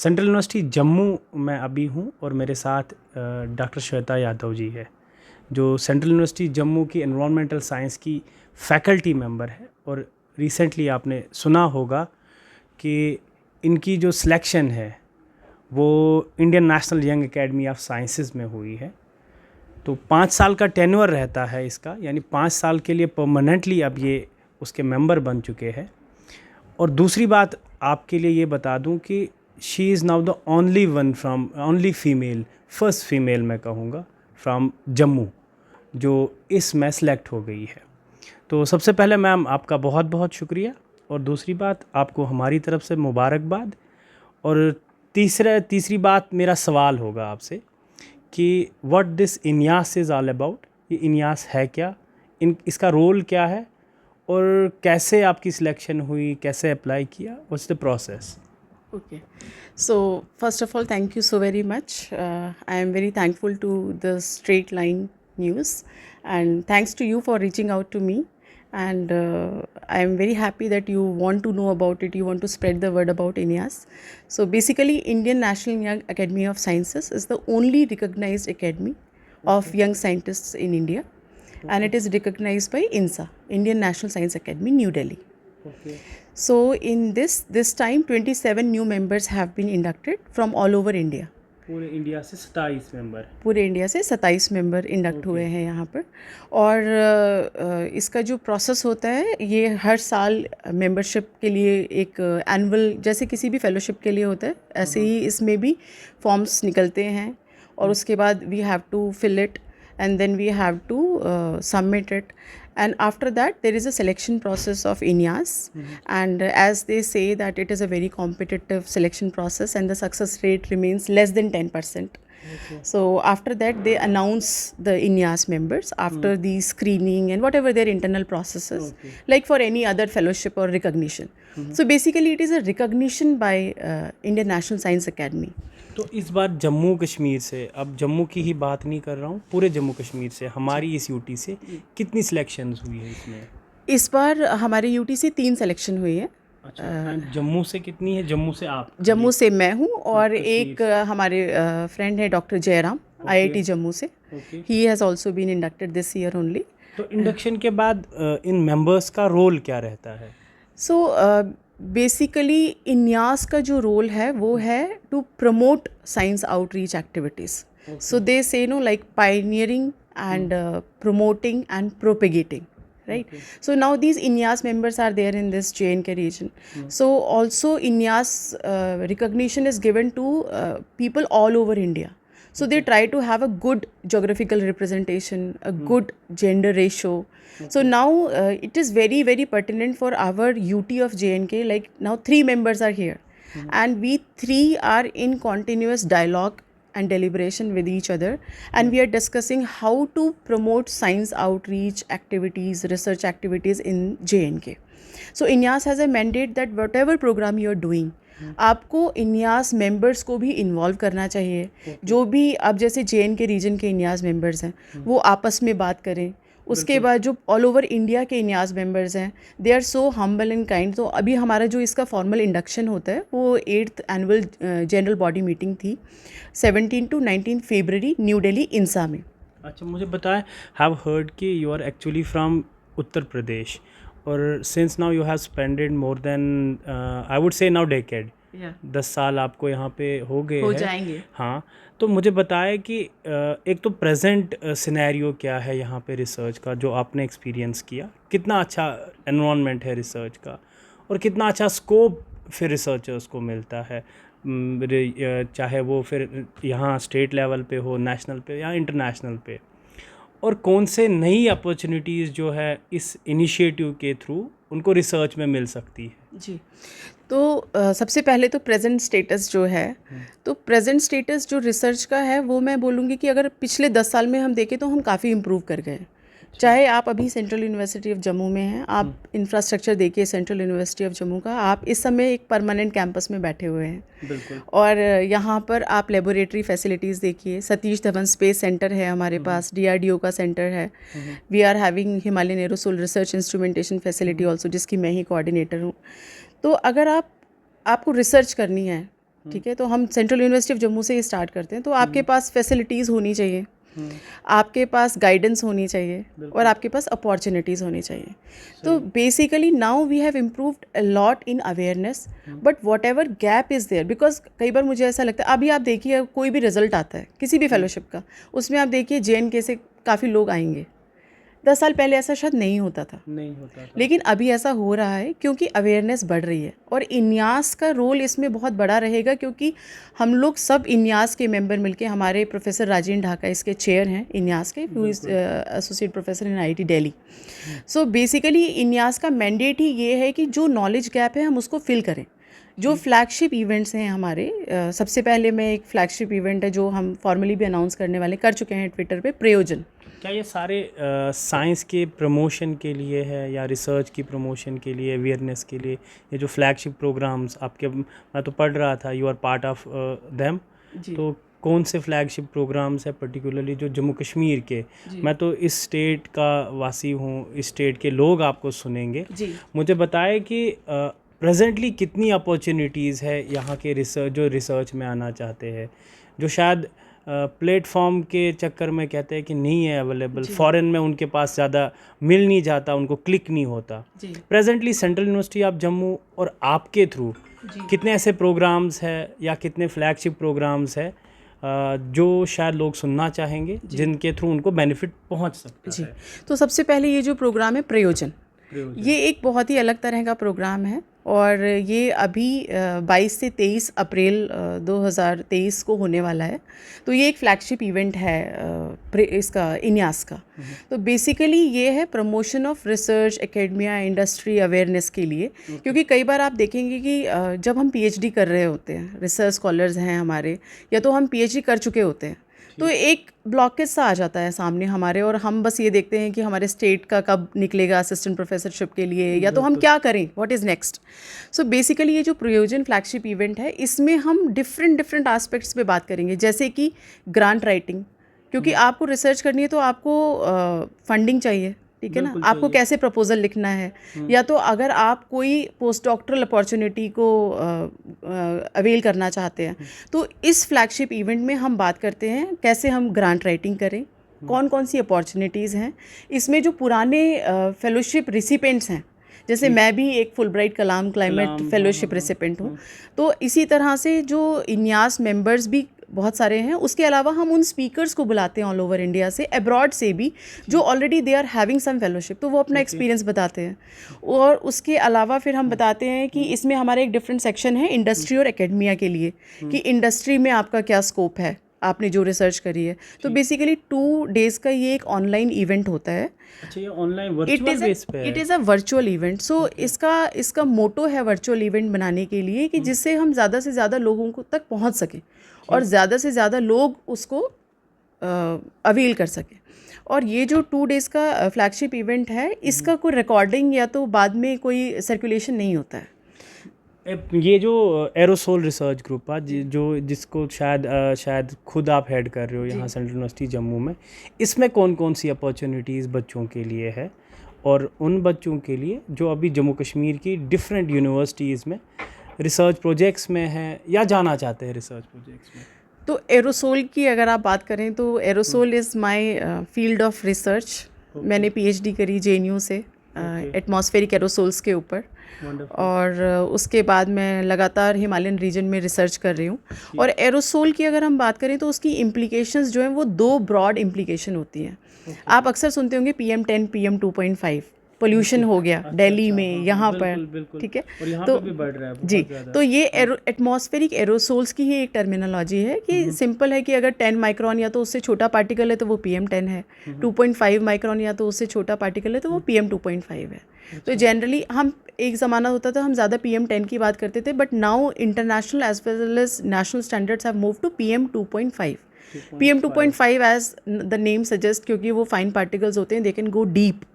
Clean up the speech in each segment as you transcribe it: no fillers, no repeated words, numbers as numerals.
Central university Jammu में अभी हूँ और मेरे साथ डॉक्टर श्वेता यादव जी है, जो सेंट्रल यूनिवर्सिटी जम्मू की एनवायरमेंटल साइंस की फैकल्टी मेंबर है। और रिसेंटली आपने सुना होगा कि इनकी जो सिलेक्शन है वो Indian National Young Academy of Sciences में हुई है। तो 5 साल का टेन्योर रहता है इसका, यानी 5 साल के लिए परमानेंटली अब ये उसके मेंबर बन चुके हैं। और दूसरी बात आपके लिए ये बता दूं कि she is now the only female, first female मैं कहूँगा, फ्रॉम जम्मू, जो इसमें सेलेक्ट हो गई है। तो सबसे पहले मैम आपका बहुत बहुत शुक्रिया, और दूसरी बात आपको हमारी तरफ से मुबारकबाद। और तीसरी बात मेरा सवाल होगा आपसे कि what this इन्यास is all about, ये इन्यास है क्या, इसका रोल क्या है, और कैसे आपकी सिलेक्शन हुई, कैसे अप्लाई किया, what's the process? Okay. So first of all, thank you so very much. I am very thankful to the Straight Line News, and thanks to you for reaching out to me. And I am very happy that you want to know about it. You want to spread the word about INEAS. So basically, Indian National Young Academy of Sciences is the only recognized academy of young scientists in India, and it is recognized by INSA, Indian National Science Academy, New Delhi. Okay. So in this time 27 new members have been inducted from all over India. पूरे India से 27 member, पूरे India से 27 member induct हुए हैं यहाँ पर। और इसका जो प्रोसेस होता है, ये हर साल मेंबरशिप के लिए एक एनुअल, जैसे किसी भी फेलोशिप के लिए होता है, ऐसे ही इसमें भी फॉर्म्स निकलते हैं, और उसके बाद we have to fill it and then we have to submit it, and after that there is a selection process of INEAS. And as they say that it is a very competitive selection process and the success rate remains less than 10%. Okay. So after that they announce the INEAS members after the screening and whatever their internal processes, like for any other fellowship or recognition. So basically it is a recognition by Indian National Science Academy. तो इस बार जम्मू कश्मीर से, अब जम्मू की ही बात नहीं कर रहा हूँ, पूरे जम्मू कश्मीर से हमारी इस यूटी से कितनी सिलेक्शंस हुई है इसमें? इस बार हमारे यूटी से 3 सिलेक्शन हुई है। अच्छा, जम्मू से कितनी है? जम्मू से आप? जम्मू से मैं हूँ, और एक हमारे फ्रेंड है डॉक्टर जयराम, IIT जम्मू से। He has also been inducted this year only. तो इंडक्शन के बाद इन मेंबर्स का रोल क्या रहता है? सो बेसिकली इन्यास का जो रोल है वो है to promote science outreach activities. So they say no like pioneering and promoting and propagating, right? Okay. So now these INEAS members are there in this J&K region. So also INEAS recognition is given to people all over India. So they try to have a good geographical representation, a good gender ratio. So now it is very, very pertinent for our UT of J&K. Like now 3 members are here, and we 3 are in continuous dialogue and deliberation with each other, and we are discussing how to promote science outreach activities, research activities in J&K. So INEAS has a mandate that whatever program you are doing, आपको INEAS members को भी involve करना चाहिए. जो भी अब जैसे J&K reason के INEAS members हैं, वो आपस में बात करें. उसके बाद जो ऑल ओवर इंडिया के INEAS मेंबर्स हैं, they are so humble and kind. तो अभी हमारा जो इसका फॉर्मल इंडक्शन होता है वो 8th annual general body meeting थी 17 to 19 फरवरी न्यू दिल्ली इंसा में. अच्छा, मुझे बताएं, हैव हर्ड कि you are actually from Uttar Pradesh, और since now you have spended more than I would say now decade, 10 साल आपको यहाँ पे हो गए हो हैं. जाएंगे. हाँ, तो मुझे बताएं कि एक तो प्रेजेंट सिनेरियो क्या है यहाँ पे रिसर्च का, जो आपने एक्सपीरियंस किया. कितना अच्छा एनवायरनमेंट है रिसर्च का, और कितना अच्छा स्कोप फिर रिसर्चर्स को मिलता है, चाहे वो फिर यहाँ स्टेट लेवल पे हो, नेशनल पे या इंटरनेशनल पे. और कौन से नई अपॉर्चुनिटीज़ जो है इस इनिशिएटिव के थ्रू उनको रिसर्च में मिल सकती है? जी, तो सबसे पहले तो प्रेजेंट स्टेटस जो है, तो प्रेजेंट स्टेटस जो रिसर्च का है वो मैं बोलूँगी कि अगर पिछले 10 साल में हम देखें तो हम काफ़ी इम्प्रूव कर गए. चाहे आप अभी सेंट्रल यूनिवर्सिटी ऑफ जम्मू में हैं, आप इंफ्रास्ट्रक्चर देखिए सेंट्रल यूनिवर्सिटी ऑफ जम्मू का, आप इस समय एक परमानेंट कैंपस में बैठे हुए हैं. बिल्कुल. और यहाँ पर आप लेबोरेटरी फैसिलिटीज़ देखिए, सतीश धवन स्पेस सेंटर है हमारे पास, DRDO का सेंटर है. We are having Himalayan aerosol research instrumentation facility also, जिसकी मैं ही कोऑर्डिनेटर हूँ. तो अगर आपको रिसर्च करनी है ठीक है, तो हम सेंट्रल यूनिवर्सिटी ऑफ जम्मू से ही स्टार्ट करते हैं। तो आपके पास फैसिलिटीज़ होनी चाहिए, आपके पास गाइडेंस होनी चाहिए और आपके पास अपॉर्चुनिटीज़ होनी चाहिए। तो basically now we have improved a lot in awareness, but whatever gap is there, because कई बार मुझे ऐसा लगता है, अभी आप देखिए कोई भी रिजल्ट आता है किसी भी फेलोशिप का, उसमें आप देखिए JNK से काफ़ी लोग आएंगे। 10 साल पहले ऐसा शायद नहीं होता था, लेकिन अभी ऐसा हो रहा है क्योंकि अवेयरनेस बढ़ रही है और इन्यास का रोल इसमें बहुत बड़ा रहेगा, क्योंकि हम लोग सब इन्यास के मेंबर मिलके, हमारे प्रोफेसर राजेंद्र ढाका इसके चेयर हैं इन्यास के, who is associate professor in IIT Delhi. So basically इन्यास का मैंडेट ही ये है कि जो नॉलेज गैप है हम उसको फिल करें। जो फ्लैगशिप इवेंट्स हैं हमारे, सबसे पहले मैं एक फ्लैगशिप इवेंट है जो हम फॉर्मली भी अनाउंस करने वाले कर चुके हैं ट्विटर पे, प्रयोजन। क्या ये सारे साइंस के प्रमोशन के लिए है या रिसर्च की प्रमोशन के लिए, अवेयरनेस के लिए? ये जो फ्लैगशिप प्रोग्राम्स आपके, मैं तो पढ़ रहा था, you are part of them, तो कौन से फ्लैगशिप प्रोग्राम्स है पर्टिकुलरली जो जम्मू कश्मीर के? मैं तो इस स्टेट का वासी हूँ, इस स्टेट के लोग आपको सुनेंगे। मुझे बताएं कि प्रेजेंटली कितनी अपॉर्चुनिटीज़ है यहाँ के रिसर्च में आना चाहते हैं, जो शायद प्लेटफॉर्म के चक्कर में कहते हैं कि नहीं है अवेलेबल, फॉरेन में उनके पास ज़्यादा मिल नहीं जाता, उनको क्लिक नहीं होता। Presently central university of Jammu और आपके थ्रू कितने ऐसे प्रोग्राम्स हैं या कितने फ्लैगशिप प्रोग्राम्स हैं जो शायद लोग सुनना चाहेंगे, जिनके थ्रू उनको बेनिफिट पहुंच सकता है? तो सबसे पहले ये जो प्रोग्राम है प्रयोजन, ये एक बहुत ही अलग तरह का प्रोग्राम है और ये अभी 22 से 23 अप्रैल 2023 को होने वाला है। तो ये एक फ्लैगशिप इवेंट है इसका, इन्यास का। तो बेसिकली ये है promotion of research, academia, industry awareness के लिए, क्योंकि कई बार आप देखेंगे कि जब हम PhD कर रहे होते हैं, रिसर्च स्कॉलर्स हैं हमारे, या तो हम PhD कर चुके होते हैं, तो एक ब्लॉकेज सा आ जाता है सामने हमारे, और हम बस ये देखते हैं कि हमारे स्टेट का कब निकलेगा असिस्टेंट प्रोफेसरशिप के लिए, या तो हम क्या करें, what is next. So basically ये जो प्रयोजन फ्लैगशिप इवेंट है, इसमें हम डिफरेंट एस्पेक्ट्स पे बात करेंगे, जैसे कि ग्रांट राइटिंग, क्योंकि आपको रिसर्च करनी है तो आपको फंडिंग चाहिए, ठीक है ना, आपको कैसे प्रपोजल लिखना है, या तो अगर आप कोई पोस्ट डॉक्टरल अपॉर्चुनिटी को अवेल करना चाहते हैं, तो इस फ्लैगशिप इवेंट में हम बात करते हैं कैसे हम ग्रांट राइटिंग करें, कौन कौन सी अपॉर्चुनिटीज़ हैं इसमें। जो पुराने फेलोशिप रिसिपेंट्स हैं, जैसे मैं भी एक फुलब्राइट कलाम क्लाइमेट फेलोशिप रिसिपेंट हूँ, तो इसी तरह से जो इन्यास मेंबर्स भी बहुत सारे हैं। उसके अलावा हम उन स्पीकर्स को बुलाते हैं ऑल ओवर इंडिया से, अब्रॉड से भी, जो already they are having some fellowship, तो वो अपना एक्सपीरियंस बताते हैं। और उसके अलावा फिर हम बताते हैं कि इसमें हमारा एक डिफरेंट सेक्शन है इंडस्ट्री और एकेडमिया के लिए, कि इंडस्ट्री में आपका क्या स्कोप है, आपने जो रिसर्च करी है। तो बेसिकली 2 days का ये एक ऑनलाइन इवेंट होता है। अच्छा, ये ऑनलाइन वर्चुअल बेस पे है? It is a virtual event. So इसका मोटो है वर्चुअल इवेंट बनाने के लिए कि जिससे हम ज़्यादा से ज़्यादा लोगों को तक पहुंच सकें और ज़्यादा से ज़्यादा लोग उसको अवेल कर सकें। और ये जो 2 days का फ्लैगशिप इवेंट है, इसका कोई रिकॉर्डिंग या तो बाद में कोई सर्कुलेशन नहीं होता है। ये जो एरोसोल रिसर्च ग्रुप है, जिसको शायद खुद आप हेड कर रहे हो यहाँ सेंट्रल यूनिवर्सिटी जम्मू में, इसमें कौन कौन सी अपॉर्चुनिटीज़ बच्चों के लिए है, और उन बच्चों के लिए जो अभी जम्मू कश्मीर की डिफरेंट यूनिवर्सिटीज़ में रिसर्च प्रोजेक्ट्स में हैं या जाना चाहते हैं रिसर्च प्रोजेक्ट्स में? तो एरोसोल की अगर आप बात करें तो aerosol is my field of research. मैंने PhD करी JNU से एटमॉस्फेरिक एरोसोल्स के ऊपर, और उसके बाद मैं लगातार हिमालयन रीजन में रिसर्च कर रही हूँ। और एरोसोल की अगर हम बात करें तो उसकी इम्प्लीकेशंस जो हैं वो 2 ब्रॉड इम्प्लीकेशन होती हैं। आप अक्सर सुनते होंगे PM10, PM 2.5 पोल्यूशन हो गया दिल्ली में, यहाँ पर, ठीक है, और यहाँ तो पे भी बढ़ रहा है जी। तो ये एटमॉस्फेरिक एरोसोल्स की ही एक टर्मिनोलॉजी है कि सिंपल है कि अगर 10 माइक्रोन या तो उससे छोटा पार्टिकल है तो वो PM10 है, 2.5 माइक्रोन या तो उससे छोटा पार्टिकल है तो वो PM 2.5 है। तो जनरली हम, एक ज़माना होता था हम ज़्यादा PM10 की बात करते थे, but now international as well as national standards have move to PM 2.5। PM 2.5 as the name suggest, क्योंकि वो फाइन पार्टिकल्स होते हैं, they can go deep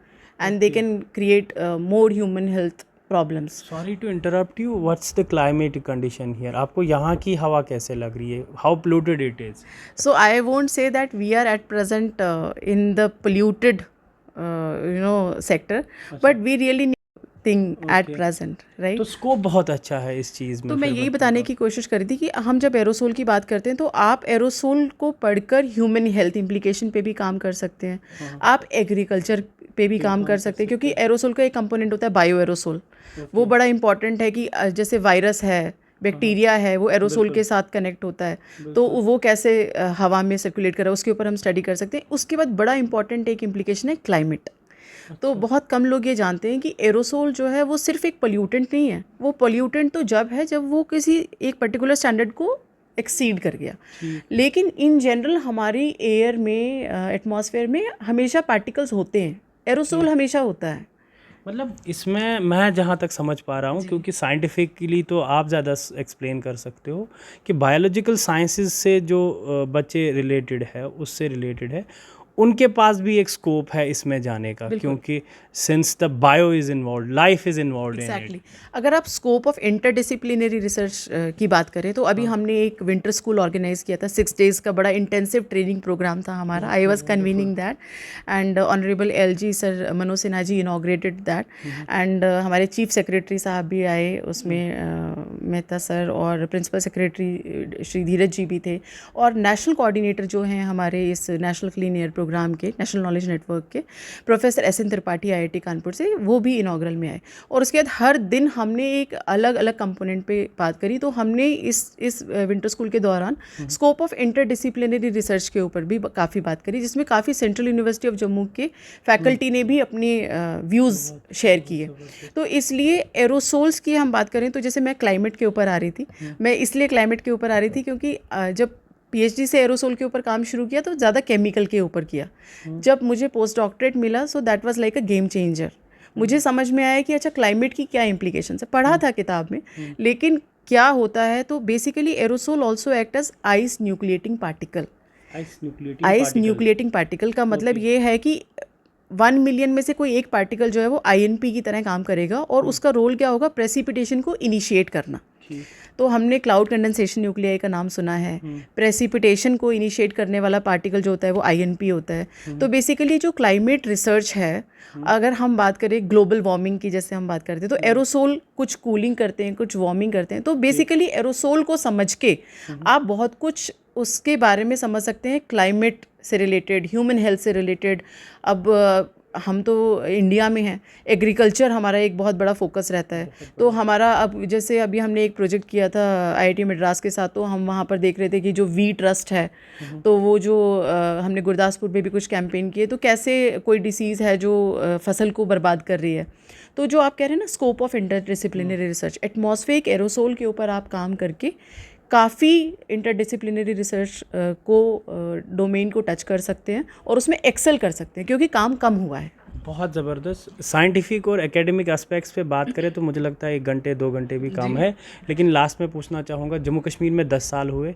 and they can create more human health problems. Sorry to interrupt you. What's the climate condition here? आपको यहाँ की हवा कैसे लग रही है? How polluted it is? So I won't say that we are at present in the polluted sector, but we really need thing at Okay. Present, right. तो scope बहुत अच्छा है इस चीज़ में। तो मैं फिर यही बच्चों बताने का। की कोशिश कर रही थी कि हम जब एरोसोल की बात करते हैं तो आप एरोसोल को पढ़कर ह्यूमन हेल्थ इम्प्लीकेशन पे भी काम कर सकते हैं, हाँ, आप एग्रीकल्चर पे भी काम कर सकते हैं, क्योंकि एरोसोल का एक कंपोनेंट होता है बायो एरोसोल। वो बड़ा इंपॉर्टेंट है कि जैसे वायरस है, बैक्टीरिया है, वो एरोसोल बिल्कुल, के साथ कनेक्ट होता है, तो बिल्कुल। वो कैसे हवा में सर्कुलेट कर रहा है उसके ऊपर हम स्टडी कर सकते हैं। उसके बाद बड़ा इंपॉर्टेंट एक इम्प्लीकेशन है क्लाइमेट। तो अच्छा। बहुत कम लोग ये जानते हैं कि एरोसोल जो है वो सिर्फ एक पोल्यूटेंट नहीं है, वो पोल्यूटेंट तो जब है जब वो किसी एक पर्टिकुलर स्टैंडर्ड को एक्सीड कर गया। ठीक। लेकिन इन जनरल हमारी एयर में, एटमॉस्फेयर में हमेशा पार्टिकल्स होते हैं, एरोसोल हमेशा होता है। मतलब इसमें मैं जहाँ तक समझ पा रहा हूँ, जी। क्योंकि साइंटिफिकली तो आप ज़्यादा एक्सप्लेन कर सकते हो कि बायोलॉजिकल साइंसेस से जो बच्चे रिलेटेड है, उससे रिलेटेड है, उनके पास भी एक स्कोप है इसमें जाने का, बिल्कुल। क्योंकि since the bio is involve, life is involve in it. Exactly अगर आप स्कोप ऑफ इंटरडिसिप्लिनरी रिसर्च की बात करें तो अभी हमने एक विंटर स्कूल ऑर्गेनाइज किया था, 6 days का बड़ा इंटेंसिव ट्रेनिंग प्रोग्राम था हमारा। I was convening that and honourable LG sir Manoj Sinha ji inaugurated that, and हमारे चीफ सेक्रेटरी साहब भी आए उसमें, मेहता सर, और प्रिंसिपल सेक्रेटरी श्री धीरज जी भी थे, और नेशनल कोऑर्डिनेटर जो हैं हमारे इस नेशनल क्लीन एयर प्रोग्राम के, नेशनल नॉलेज नेटवर्क के, professor SN Tripathi IIT Kanpur से, वो भी इनाग्रल में आए। और उसके बाद हर दिन हमने एक अलग अलग कंपोनेंट पे बात करी। तो हमने इस विंटर स्कूल के दौरान स्कोप ऑफ इंटरडिसिप्लिनरी रिसर्च के ऊपर भी काफ़ी बात करी, जिसमें काफ़ी सेंट्रल यूनिवर्सिटी ऑफ जम्मू के फैकल्टी ने भी अपने व्यूज़ शेयर किए। तो इसलिए एरोसोल्स की हम बात करें तो जैसे मैं क्लाइमेट के ऊपर आ रही थी, मैं इसलिए क्लाइमेट के ऊपर आ रही थी क्योंकि जब PhD से एरोसोल के ऊपर काम शुरू किया तो ज़्यादा केमिकल के ऊपर किया। जब मुझे पोस्ट डॉक्टरेट मिला so that was like a game changer. मुझे समझ में आया कि अच्छा क्लाइमेट की क्या इम्प्लीकेशंस है, पढ़ा था किताब में, लेकिन क्या होता है, तो basically aerosol also act as ice nucleating particle. Ice nucleating particle का मतलब ये है कि 1 मिलियन में से कोई एक पार्टिकल जो है वो INP की तरह काम करेगा, और उसका रोल क्या होगा, प्रेसिपिटेशन को इनिशिएट करना। तो हमने क्लाउड कंडेंसेशन न्यूक्लियाई का नाम सुना है। प्रेसिपिटेशन को इनिशिएट करने वाला पार्टिकल जो होता है वो INP होता है। तो बेसिकली जो क्लाइमेट रिसर्च है, अगर हम बात करें ग्लोबल वार्मिंग की, जैसे हम बात करते हैं, तो एरोसोल कुछ कूलिंग करते हैं, कुछ वार्मिंग करते हैं। तो बेसिकली एरोसोल को समझ के आप बहुत कुछ उसके बारे में समझ सकते हैं, क्लाइमेट से रिलेटेड, ह्यूमन हेल्थ से रिलेटेड। अब हम तो इंडिया में हैं, एग्रीकल्चर हमारा एक बहुत बड़ा फोकस रहता है। तो हमारा अब जैसे अभी हमने एक प्रोजेक्ट किया था IIT मद्रास के साथ, तो हम वहाँ पर देख रहे थे कि जो वीट रस्ट है, तो वो जो हमने गुरदासपुर में भी कुछ कैंपेन किए, तो कैसे कोई डिसीज़ है जो फसल को बर्बाद कर रही है। तो जो आप कह रहे हैं ना scope of interdisciplinary research, atmospheric aerosol के ऊपर आप काम करके काफ़ी इंटरडिसिप्लिनरी रिसर्च को डोमेन को टच कर सकते हैं और उसमें एक्सेल कर सकते हैं, क्योंकि काम कम हुआ है। बहुत ज़बरदस्त। साइंटिफिक और एकेडमिक एस्पेक्ट्स पे बात करें तो मुझे लगता है 1 घंटे 2 घंटे भी कम है। लेकिन लास्ट में पूछना चाहूँगा, जम्मू कश्मीर में 10 साल हुए,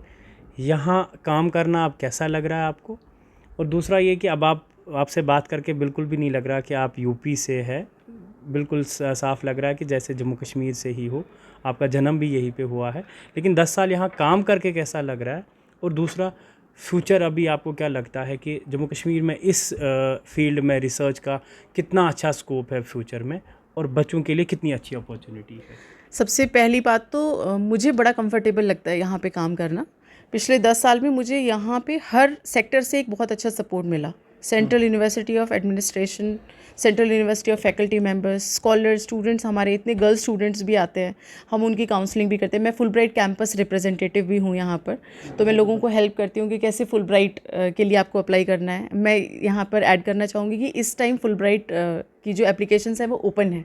यहाँ काम करना अब कैसा लग रहा है आपको? और दूसरा ये कि अब आपसे बात करके बिल्कुल भी नहीं लग रहा कि आप यूपी से है, बिल्कुल साफ लग रहा है कि जैसे जम्मू कश्मीर से ही हो, आपका जन्म भी यहीं पे हुआ है। लेकिन 10 साल यहाँ काम करके कैसा लग रहा है? और दूसरा, फ्यूचर अभी आपको क्या लगता है कि जम्मू कश्मीर में इस फील्ड में रिसर्च का कितना अच्छा स्कोप है फ्यूचर में, और बच्चों के लिए कितनी अच्छी अपॉर्चुनिटी है? सबसे पहली बात तो मुझे बड़ा कंफर्टेबल लगता है यहाँ पे काम करना। पिछले 10 साल में मुझे यहाँ पे हर सेक्टर से एक बहुत अच्छा सपोर्ट मिला। Central university of administration, central university of faculty members, scholars, students, हमारे इतने गर्ल्स स्टूडेंट्स भी आते हैं, हम उनकी काउंसलिंग भी करते हैं। मैं फुलब्राइट कैंपस रिप्रेजेंटेटिव भी हूँ यहाँ पर, तो मैं लोगों को हेल्प करती हूँ कि कैसे फुलब्राइट के लिए आपको अप्लाई करना है। मैं यहाँ पर ऐड करना चाहूँगी कि इस टाइम फुलब्राइट की जो एप्लीकेशंस है वो ओपन है।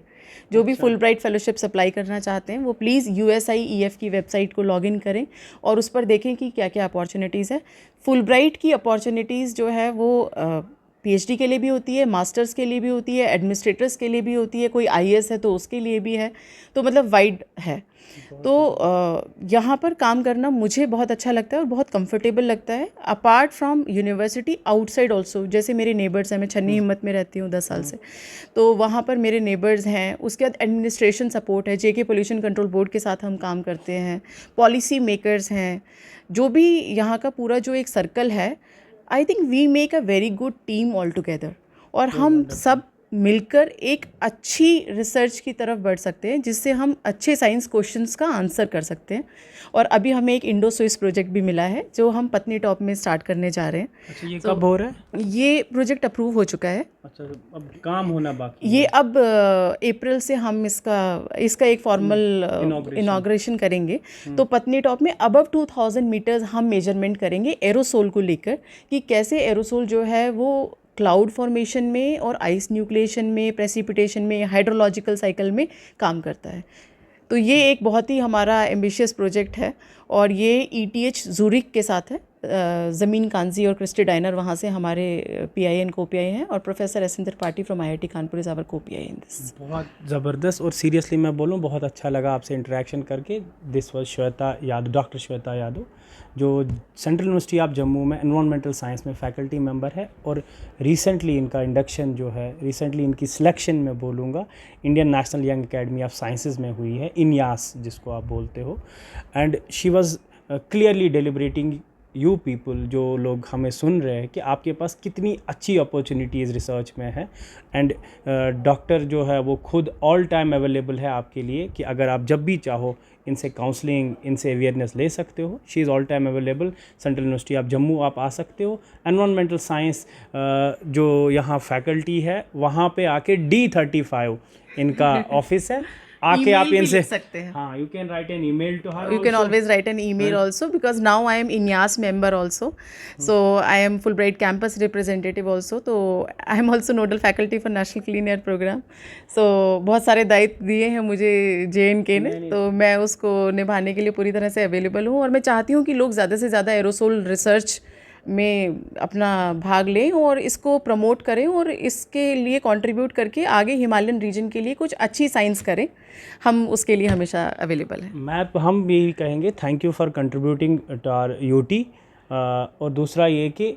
जो भी फुलब्राइट फेलोशिप्स अप्लाई करना चाहते हैं वो प्लीज़ USIEF की वेबसाइट को लॉगिन करें और उस पर देखें कि क्या क्या अपॉर्चुनिटीज़ है। फुलब्राइट की अपॉर्चुनिटीज़ जो है वो PhD के लिए भी होती है, मास्टर्स के लिए भी होती है, एडमिनिस्ट्रेटर्स के लिए भी होती है, कोई IAS है तो उसके लिए भी है, तो मतलब वाइड है। तो यहाँ पर काम करना मुझे बहुत अच्छा लगता है और बहुत कंफर्टेबल लगता है। Apart from university, outside also, जैसे मेरे नेबर्स हैं, मैं छन्नी हिम्मत में रहती हूँ 10 साल से, तो वहाँ पर मेरे नेबर्स हैं। उसके बाद एडमिनिस्ट्रेशन सपोर्ट है, JK पोल्यूशन कंट्रोल बोर्ड के साथ हम काम करते हैं, पॉलिसी मेकर्स हैं, जो भी यहाँ का पूरा जो एक सर्कल है, I think we make a very good team all together. और हम सब मिलकर एक अच्छी रिसर्च की तरफ बढ़ सकते हैं, जिससे हम अच्छे साइंस क्वेश्चंस का आंसर कर सकते हैं। और अभी हमें एक इंडो स्विस प्रोजेक्ट भी मिला है जो हम पत्नी टॉप में स्टार्ट करने जा रहे हैं। अच्छा, ये कब हो रहा है? ये प्रोजेक्ट अप्रूव हो चुका है। अच्छा, अब काम होना बाकी ये अब अप्रैल से हम इसका एक फॉर्मल इनाग्रेशन करेंगे। तो पत्नी टॉप में अबव 2000 मीटर्स हम मेजरमेंट करेंगे एरोसोल को लेकर, कि कैसे एरोसोल जो है वो क्लाउड फॉर्मेशन में और आइस न्यूक्लिएशन में, प्रेसिपिटेशन में, हाइड्रोलॉजिकल साइकिल में काम करता है। तो ये एक बहुत ही हमारा एम्बिशियस प्रोजेक्ट है और ये ETH ज़ूरिक के साथ है। ज़मीन कांजी और क्रिस्टी डाइनर वहाँ से हमारे PI एंड को-PI हैं, और professor S N Tripathi from IIT Kanpur is our को-PI इन दिस। बहुत ज़बरदस्त। और सीरियसली मैं बोलूँ, बहुत अच्छा लगा आपसे इंटरेक्शन करके। This was Shweta Yadav, doctor Shweta Yadav, जो सेंट्रल यूनिवर्सिटी ऑफ जम्मू में एनवायरमेंटल साइंस में फैकल्टी मेंबर है, और रिसेंटली इनका इंडक्शन जो है, रिसेंटली इनकी सिलेक्शन में बोलूँगा Indian National Young Academy of Sciences में हुई है, इन्यास जिसको आप बोलते हो। And she was clearly deliberating you people, जो लोग हमें सुन रहे हैं, कि आपके पास कितनी अच्छी अपॉर्चुनिटीज़ रिसर्च में है। एंड डॉक्टर जो है वो खुद ऑल टाइम अवेलेबल है आपके लिए, कि अगर आप जब भी चाहो इनसे काउंसलिंग, इनसे अवेयरनेस ले सकते हो। She is all time available. Central university of Jammu आप आ सकते हो। एनवायरमेंटल साइंस जो यहाँ फैकल्टी है, वहाँ पे आके D35 इनका ऑफिस है, आके आप इनसे सकते हैं। हाँ, you can write an email to her. You can always write an email also, because now I am INYAS member also. So I am Fulbright campus representative also. तो I am also nodal faculty for National Clean Air Program. So बहुत सारे दायित्व दिए हैं मुझे JNK ने, तो मैं उसको निभाने के लिए पूरी तरह से अवेलेबल हूँ। और मैं चाहती हूँ कि लोग ज़्यादा से ज़्यादा एरोसोल रिसर्च में अपना भाग लें और इसको प्रमोट करें, और इसके लिए कंट्रीब्यूट करके आगे हिमालयन रीजन के लिए कुछ अच्छी साइंस करें। हम उसके लिए हमेशा अवेलेबल हैं। हम भी कहेंगे thank you for contributing to our UT। और दूसरा ये कि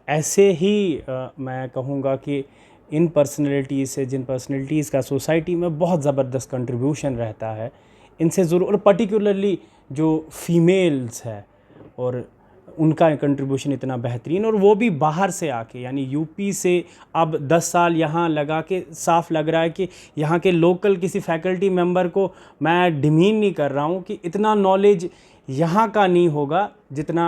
ऐसे ही मैं कहूँगा कि इन पर्सनैलिटीज़ से, जिन पर्सनैलिटीज़ का सोसाइटी में बहुत ज़बरदस्त कंट्रीब्यूशन रहता है, इनसे ज़रूर, और पर्टिकुलरली जो फीमेल्स है और उनका कंट्रीब्यूशन इतना बेहतरीन, और वो भी बाहर से आके, यानी यूपी से अब 10 साल यहाँ लगा के, साफ लग रहा है कि यहाँ के लोकल किसी फैकल्टी मेंबर को मैं डिमीन नहीं कर रहा हूँ कि इतना नॉलेज यहाँ का नहीं होगा जितना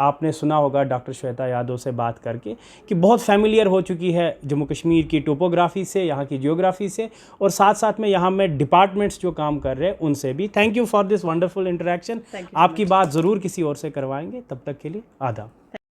आपने सुना होगा डॉक्टर श्वेता यादव से बात करके, कि बहुत फैमिलियर हो चुकी है जम्मू कश्मीर की टोपोग्राफी से, यहाँ की जियोग्राफी से, और साथ साथ में यहाँ में डिपार्टमेंट्स जो काम कर रहे हैं उनसे भी। Thank you for this wonderful interaction. आपकी बात ज़रूर किसी और से करवाएंगे। तब तक के लिए आदाब।